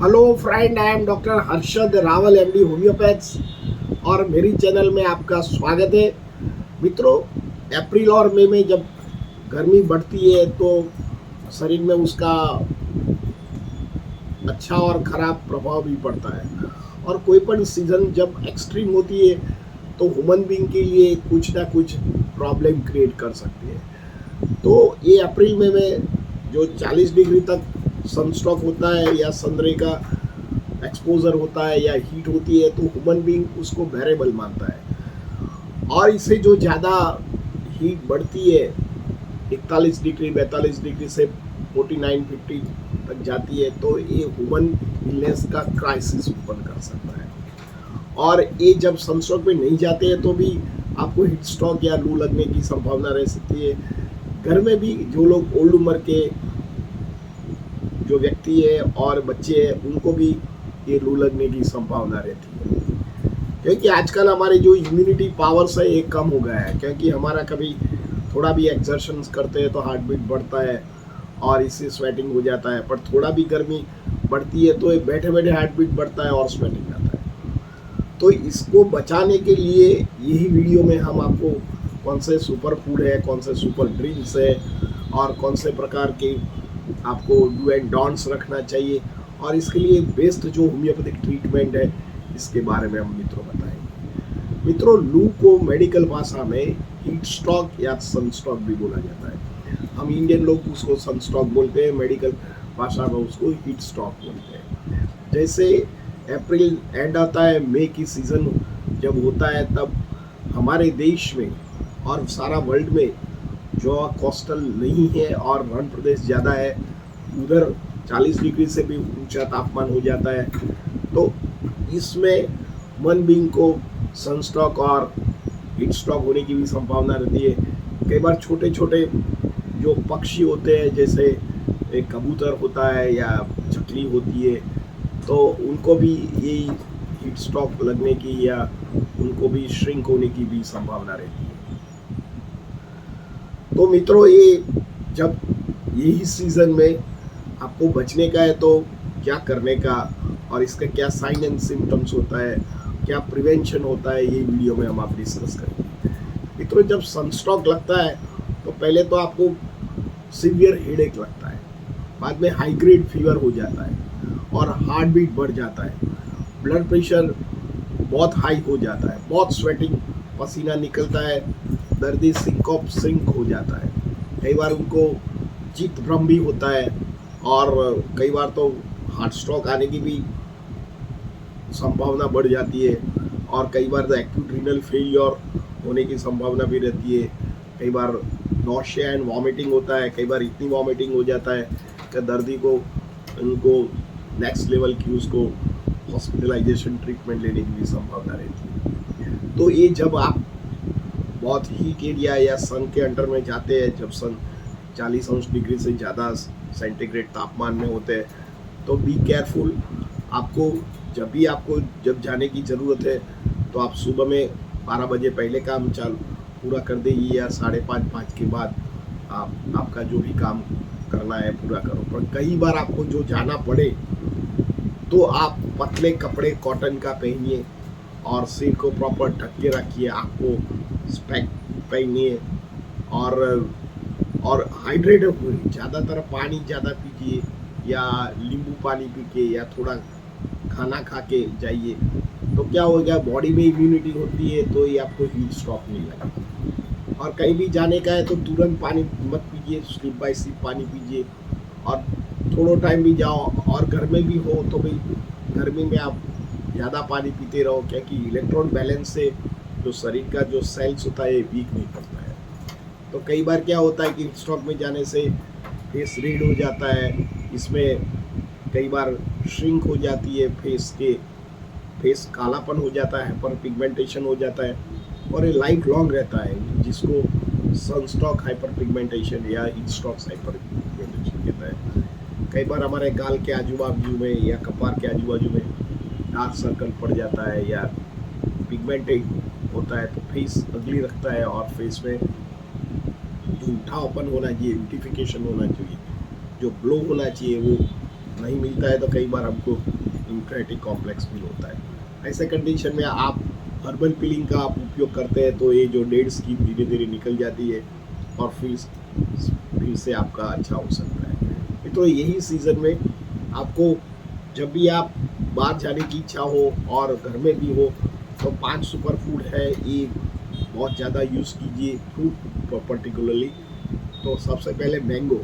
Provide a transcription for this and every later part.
Hello friend, I am doctor Harshad Rawal MD homeopaths और मेरी channel में आपका स्वागत है। मित्रों, अप्रैल और मई में जब गर्मी बढ़ती है तो शरीर में उसका अच्छा और ख़राब प्रभाव भी पड़ता है। और कोई पण सीज़न जब एक्सट्रीम होती है तो ह्यूमन बीइंग के लिए कुछ ना कुछ प्रॉब्लम क्रिएट कर सकती है। तो ये अप्रैल मई में जो 40 डिग्री तक सनस्ट्रोक होता है या सनरे का एक्सपोजर होता है या हीट होती है तो ह्यूमन बीइंग उसको बेरेबल मानता है। और इससे जो ज़्यादा हीट बढ़ती है 41 डिग्री 42 डिग्री से 49-50 तक जाती है तो ये ह्यूमन इलनेस का क्राइसिस उत्पन्न कर सकता है। और ये जब सनस्ट्रोक में नहीं जाते हैं तो भी आपको हीट स्ट्रोक या लू लगने की संभावना रह सकती है। घर में भी जो लोग ओल्ड उम्र के जो व्यक्ति है और बच्चे हैं उनको भी ये लू लगने की संभावना रहती है। क्योंकि आजकल हमारी जो इम्यूनिटी पावर्स है ये कम हो गया है, क्योंकि हमारा कभी थोड़ा भी एक्सर्शंस करते हैं तो हार्ट बीट बढ़ता है और इससे स्वेटिंग हो जाता है। पर थोड़ा भी गर्मी बढ़ती है तो ये बैठे बैठे हार्ट बीट बढ़ता है और स्वेटिंग आता है। तो इसको बचाने के लिए यही वीडियो में हम आपको कौन से सुपर फूड है, कौन से सुपर ड्रिंक्स है और कौन से प्रकार के आपको डू एंड डोंट्स रखना चाहिए और इसके लिए बेस्ट जो होम्योपैथिक ट्रीटमेंट है इसके बारे में हम मित्रों बताएंगे। मित्रों, लू को मेडिकल भाषा में हीट स्ट्रोक या सनस्ट्रोक भी बोला जाता है। हम इंडियन लोग उसको सनस्ट्रोक बोलते हैं, मेडिकल भाषा में उसको हीट स्ट्रोक बोलते हैं। जैसे अप्रैल एंड आता है, मई की सीज़न जब होता है तब हमारे देश में और सारा वर्ल्ड में जो कोस्टल नहीं है और रण प्रदेश ज़्यादा है उधर 40 डिग्री से भी ऊंचा तापमान हो जाता है। तो इसमें ह्यूमन बीइंग को सनस्ट्रोक और हीट स्ट्रोक होने की भी संभावना रहती है। कई बार छोटे छोटे जो पक्षी होते हैं, जैसे एक कबूतर होता है या चकली होती है, तो उनको भी यही हीट स्ट्रोक लगने की या उनको भी श्रिंक होने की भी संभावना रहती है। तो मित्रों, ये जब यही सीज़न में आपको बचने का है तो क्या करने का और इसका क्या साइन एंड सिम्टम्स होता है, क्या प्रिवेंशन होता है, ये वीडियो में हम आप डिस्कस करेंगे। मित्रों, जब सनस्ट्रोक लगता है तो पहले तो आपको सीवियर हेडेक लगता है, बाद में हाई ग्रेड फीवर हो जाता है और हार्ट बीट बढ़ जाता है, ब्लड प्रेशर बहुत हाई हो जाता है, बहुत स्वेटिंग पसीना निकलता है, दर्दी सिंकोप सिंक हो जाता है। कई बार उनको चित्त भ्रम भी होता है और कई बार तो हार्ट स्ट्रोक आने की भी संभावना बढ़ जाती है और कई बार तो एक्यूट रीनल फेलियर होने की संभावना भी रहती है। कई बार नॉशिया एंड वॉमिटिंग होता है, कई बार इतनी वॉमिटिंग हो जाता है कि दर्दी को उनको नेक्स्ट लेवल की उसको हॉस्पिटलाइजेशन ट्रीटमेंट लेने की भी संभावना रहती है। तो ये जब आप बहुत हीट एरिया या सन के अंडर में जाते हैं, जब सन 40 अंश डिग्री से ज़्यादा सेंटीग्रेड तापमान में होते हैं, तो बी केयरफुल। आपको जब जाने की ज़रूरत है तो आप सुबह में 12 बजे पहले काम पूरा कर दीजिए या 5:30 के बाद आपका जो भी काम करना है पूरा करो। पर कई बार आपको जो जाना पड़े तो आप पतले कपड़े कॉटन का पहनिए और सिर को प्रॉपर ढक के रखिए, आपको स्पेक पहनिए और हाइड्रेट हुए। ज़्यादातर पानी ज़्यादा पीजिए या नींबू पानी पी के या थोड़ा खाना खा के जाइए, तो क्या होगा, बॉडी में इम्यूनिटी होती है तो ये आपको हीट स्ट्रोक नहीं लगेगा। और कहीं भी जाने का है तो तुरंत पानी मत पीजिए, स्लिप बाय स्लिप पानी पीजिए और थोड़ा टाइम भी जाओ। और घर में भी हो तो भाई गर्मी में आप ज़्यादा पानी पीते रहो, क्योंकि इलेक्ट्रॉन बैलेंस से जो शरीर का जो सेल्स होता है वीक नहीं पड़ता है। तो कई बार क्या होता है कि स्ट्रोक में जाने से फेस रेड हो जाता है, इसमें कई बार श्रिंक हो जाती है, फेस कालापन हो जाता है, हाइपर पिगमेंटेशन हो जाता है और ये लाइफ लॉन्ग रहता है, जिसको सनस्ट्रोक हाइपर पिगमेंटेशन या हीट स्ट्रोक हाइपर पिगमेंटेशन कहता है। कई बार हमारे गाल के आजू बाजू में या कपार के आजू बाजू में डार्क सर्कल पड़ जाता है या पिगमेंटेड होता है तो फेस अगली रखता है और फेस में जो उठावपन होना चाहिए, ब्यूटिफिकेशन होना चाहिए, जो ग्लो होना चाहिए वो नहीं मिलता है। तो कई बार हमको न्यूट्रेटिक कॉम्प्लेक्स फील होता है। ऐसे कंडीशन में आप हर्बल पीलिंग का आप उपयोग करते हैं तो ये जो डेड स्किन धीरे धीरे निकल जाती है और फिर से आपका अच्छा हो सकता है। तो यही सीज़न में आपको जब भी आप बाहर जाने की इच्छा हो और घर में भी हो तो 5 सुपर फूड है, ये बहुत ज़्यादा यूज़ कीजिए फ्रूट पर्टिकुलरली। तो सबसे पहले मैंगो,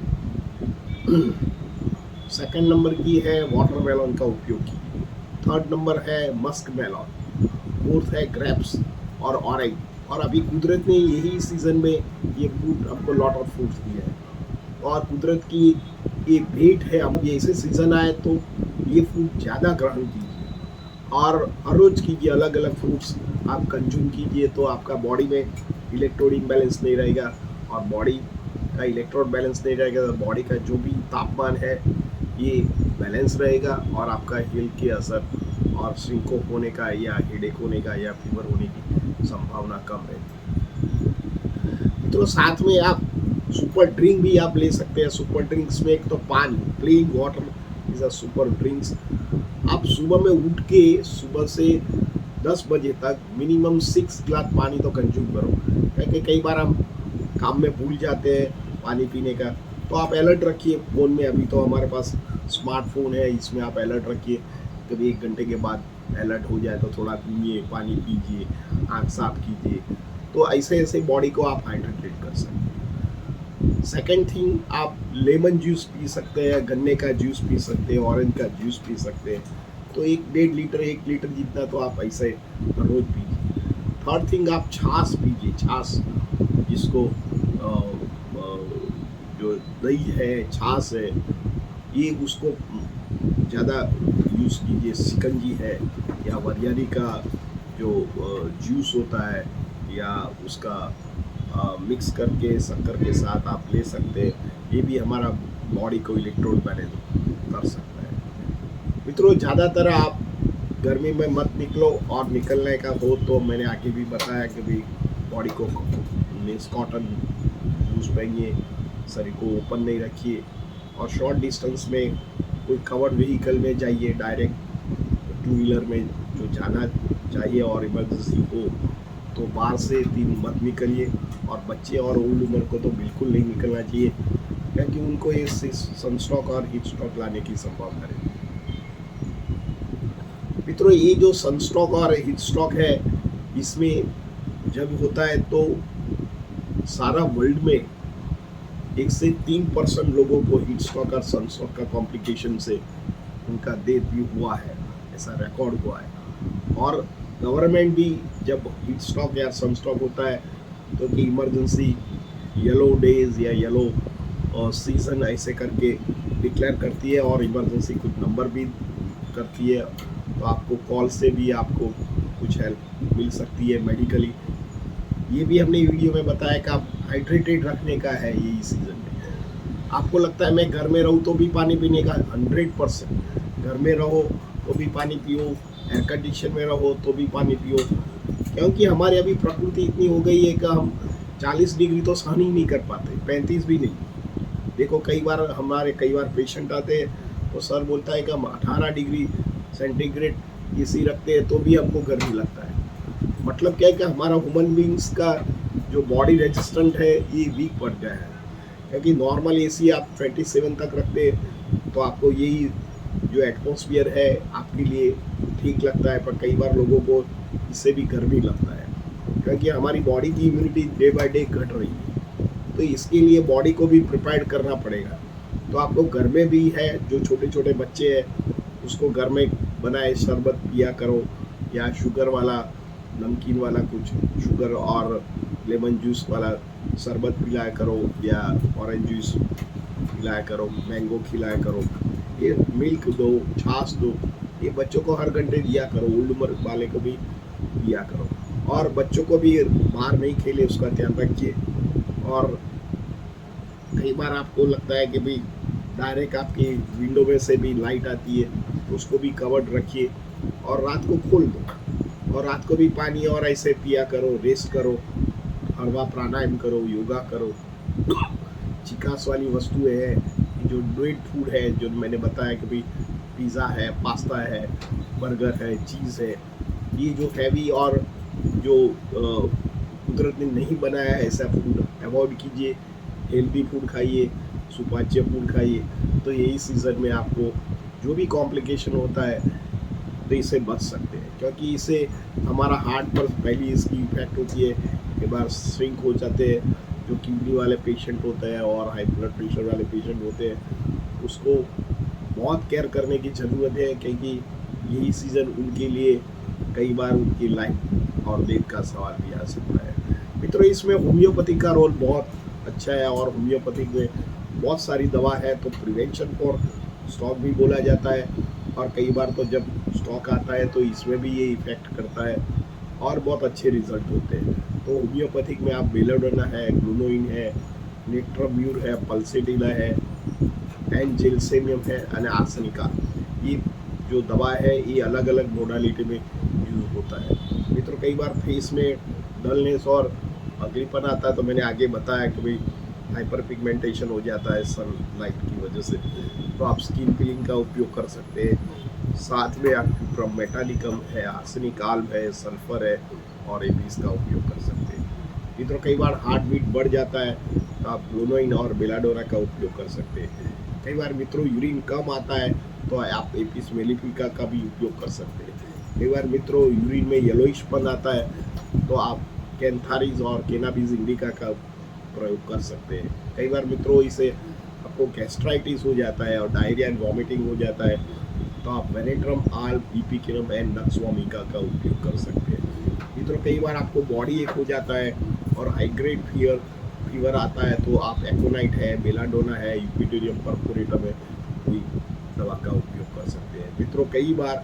सेकंड नंबर की है वाटरमेलन का उपयोग कीजिए, थर्ड नंबर है मस्क मेलन, फोर्थ है ग्रेप्स और ऑरेंज। और अभी कुदरत ने यही सीज़न में ये फ्रूट हमको लॉट ऑफ फ्रूट्स दिए हैं और कुदरत की ये भेंट है। अब ये ऐसे सीज़न आए तो ये फ्रूट ज़्यादा ग्रहण कीजिए और हर रोज़ कीजिए, अलग अलग फ्रूट्स आप कंज्यूम कीजिए तो आपका बॉडी में इलेक्ट्रोड इम्बैलेंस नहीं रहेगा। और बॉडी का इलेक्ट्रोड बैलेंस नहीं रहेगा तो बॉडी का जो भी तापमान है ये बैलेंस रहेगा और आपका हेल्थ के असर और श्रिंक होने का या हेडेक होने का या फीवर होने की संभावना कम है। तो साथ में आप सुपर ड्रिंक भी आप ले सकते हैं। सुपर ड्रिंक्स में एक तो पानी, plain water is a super drinks. आप सुबह में उठ के सुबह से 10 बजे तक मिनिमम 6 गिलास पानी तो कंज्यूम करो, क्योंकि कई बार हम काम में भूल जाते हैं पानी पीने का। तो आप अलर्ट रखिए फ़ोन में, अभी तो हमारे पास स्मार्टफोन है, इसमें आप अलर्ट रखिए। कभी 1 घंटे के बाद अलर्ट हो जाए तो थोड़ा घूमिए, पानी पीजिए, आँख साफ कीजिए। तो ऐसे ऐसे बॉडी को आप हाइड्रेटेड कर सकते हैं। सेकेंड थिंग, आप लेमन जूस पी सकते हैं, गन्ने का जूस पी सकते हैं, ऑरेंज का जूस पी सकते हैं। तो 1-1.5 लीटर 1 लीटर जितना तो आप ऐसे रोज़ पीजिए। थर्ड थिंग, आप छाछ पीजिए, छाछ जिसको जो दही है, छाछ है, ये उसको ज़्यादा यूज़ कीजिए। शिकंजी है या वरियारी का जो जूस होता है या उसका मिक्स करके शक्कर के साथ आप ले सकते हैं। ये भी हमारा बॉडी को इलेक्ट्रोड बैलेंस कर सकता है। मित्रों, ज़्यादातर आप गर्मी में मत निकलो और निकलने का हो तो मैंने आगे भी बताया कि भाई बॉडी को मीन्स कॉटन शूज़ पहनिए, शरीर को ओपन नहीं रखिए और शॉर्ट डिस्टेंस में कोई कवर्ड व्हीकल में जाइए, डायरेक्ट 2 व्हीलर में जो जाना चाहिए और इमरजेंसी हो तो बाहर से दिन मत निकलिए। और बच्चे और ओल्ड उम्र को तो बिल्कुल नहीं निकलना चाहिए, क्योंकि उनको ये सनस्ट्रोक और हीट स्ट्रोक लाने की संभावना रहती है। मित्रों, ये जो सनस्ट्रोक और हीट स्ट्रोक है, इसमें जब होता है तो सारा वर्ल्ड में 1 से 3% लोगों को हीट स्ट्रोक और सनस्ट्रोक का कॉम्प्लिकेशन से उनका डेथ भी हुआ है, ऐसा रिकॉर्ड हुआ है। और गवर्नमेंट भी जब हीट स्ट्रोक या सनस्ट्रोक होता है तो कि इमरजेंसी येलो डेज या येलो सीज़न ऐसे करके डिक्लेयर करती है और इमरजेंसी कुछ नंबर भी करती है। तो आपको कॉल से भी आपको कुछ हेल्प मिल सकती है मेडिकली। ये भी हमने वीडियो में बताया कि आप हाइड्रेटेड रखने का है यही सीज़न में। आपको लगता है मैं घर में रहूँ तो भी पानी पीने का, 100% घर में रहो तो भी पानी पियो, एयर कंडीशन में रहो तो भी पानी पियो, क्योंकि हमारे अभी प्रकृति इतनी हो गई है कि हम 40 डिग्री तो सहन ही नहीं कर पाते, 35 भी नहीं। देखो कई बार पेशेंट आते हैं तो सर बोलता है कि हम 18 डिग्री सेंटीग्रेड एसी रखते हैं तो भी हमको गर्मी लगता है। मतलब क्या है कि हमारा ह्यूमन बींग्स का जो बॉडी रेजिस्टेंट है ये वीक पड़ गया है, क्योंकि नॉर्मल एसी आप 27 तक रखते हैं तो आपको यही जो एटमॉस्फेयर है आपके लिए ठीक लगता है, पर कई बार लोगों को इससे भी गर्मी लगता है, क्योंकि हमारी बॉडी की इम्यूनिटी डे बाय डे घट रही है। तो इसके लिए बॉडी को भी प्रिपेयर करना पड़ेगा। तो आपको घर में भी है, जो छोटे छोटे बच्चे हैं उसको घर में बनाए शरबत पिया करो या शुगर वाला नमकीन वाला कुछ शुगर और लेमन जूस वाला शरबत पिलाया करो या ऑरेंज जूस पिलाया करो, मैंगो खिलाया करो, ये मिल्क दो, छाछ दो, ये बच्चों को हर घंटे दिया करो, ओल्ड उम्र वाले को भी दिया करो। और बच्चों को भी बाहर नहीं खेले उसका ध्यान रखिए। और कई बार आपको लगता है कि भाई डायरेक्ट आपकी विंडो में से भी लाइट आती है तो उसको भी कवर्ड रखिए और रात को खोल दो। और रात को भी पानी और ऐसे पिया करो, रेस्ट करो, हलवा प्राणायाम करो, योगा करो। चिकास वाली वस्तुएं हैं जो डेड फूड है, जो मैंने बताया कि भाई पिज़्ज़ा है, पास्ता है, बर्गर है, चीज़ है, ये जो हैवी और जो कुदरत ने नहीं बनाया है ऐसा फूड अवॉइड कीजिए। हेल्दी फूड खाइए, सुपाच्य फूड खाइए। तो यही सीज़न में आपको जो भी कॉम्प्लिकेशन होता है तो इससे बच सकते हैं, क्योंकि इससे हमारा हार्ट पर पहली इसकी इफेक्ट होती है। कई बार श्रिंक हो जाते हैं, जो किडनी वाले पेशेंट होते हैं और हाई ब्लड प्रेशर वाले पेशेंट होते हैं, उसको बहुत केयर करने की ज़रूरत है, क्योंकि यही सीज़न उनके लिए कई बार उनकी लाइफ और डेथ का सवाल भी आ सकता है। मित्रों, इसमें होम्योपैथिक का रोल बहुत अच्छा है और होम्योपैथिक में बहुत सारी दवा है। तो प्रिवेंशन फॉर स्टॉक भी बोला जाता है, और कई बार तो जब स्टॉक आता है तो इसमें भी ये इफेक्ट करता है और बहुत अच्छे रिजल्ट होते हैं। तो होम्योपैथिक में आप बेलाडोना है, ग्लूनोइन है, नेट्राम्यूर है, पल्सेटिला है, एंजिल्सेमियम है, और आर्सेनिका, ये जो दवा है ये अलग अलग मोडालिटी में यूज होता है। मित्रों, कई बार फेस में डलनेस और अगलीपन आता है, तो मैंने आगे बताया कि भाई हाइपर पिगमेंटेशन हो जाता है सनलाइट की वजह से, तो आप स्किन पीलिंग का उपयोग कर सकते हैं। साथ में आप मेटालिकम है, आर्सेनिक आल्ब है, सल्फर है, और एबीस का उपयोग कर सकते हैं। मित्रों, कई बार हार्ट बीट बढ़ जाता है तो आप ग्लूनोइन और बेलाडोना का उपयोग कर सकते हैं। कई बार मित्रों यूरिन कम आता है तो आप एपिस मेलिफिका का भी उपयोग कर सकते हैं। कई बार मित्रों यूरिन में येलोइशपन आता है तो आप कैंथारिस और केनाबिस इंडिका का प्रयोग कर सकते हैं। कई बार मित्रों इसे आपको गैस्ट्राइटिस हो जाता है और डायरिया एंड वॉमिटिंग हो जाता है तो आप वेनेट्रम आल्ब, इपिकिनम एंड नक्स वोमिका का उपयोग कर सकते हैं। मित्रों, कई बार आपको बॉडी एक हो जाता है और हाई ग्रेड फीवर आता है तो आप एकोनाइट है, बेलाडोना है, यूपिटोरियम परफोरेटम है, कोई दवा का उपयोग कर सकते हैं। मित्रों, कई बार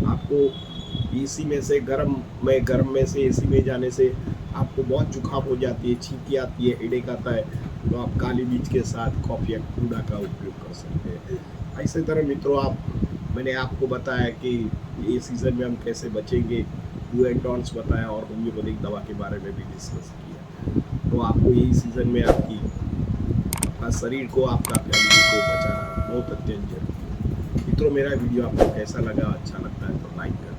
आपको एसी में से गर्म में से एसी में जाने से आपको बहुत जुकाम हो जाती है, छींकी आती है, हेडेक आता है, तो आप काली मिर्च के साथ कॉफ़ी या कूड़ा का उपयोग कर सकते हैं। इसी तरह मित्रों, मैंने आपको बताया कि ये सीज़न में हम कैसे बचेंगे, डू एंड डोंट्स बताया, और होम्योपैथिक दवा के बारे में भी डिस्कस किया। तो आपको यही सीज़न में आपका शरीर को, आपका फैमिली को बचाना बहुत अत्यंत जरूरी है। मित्रों, मेरा वीडियो आपको कैसा लगा, अच्छा लगता है तो लाइक करें।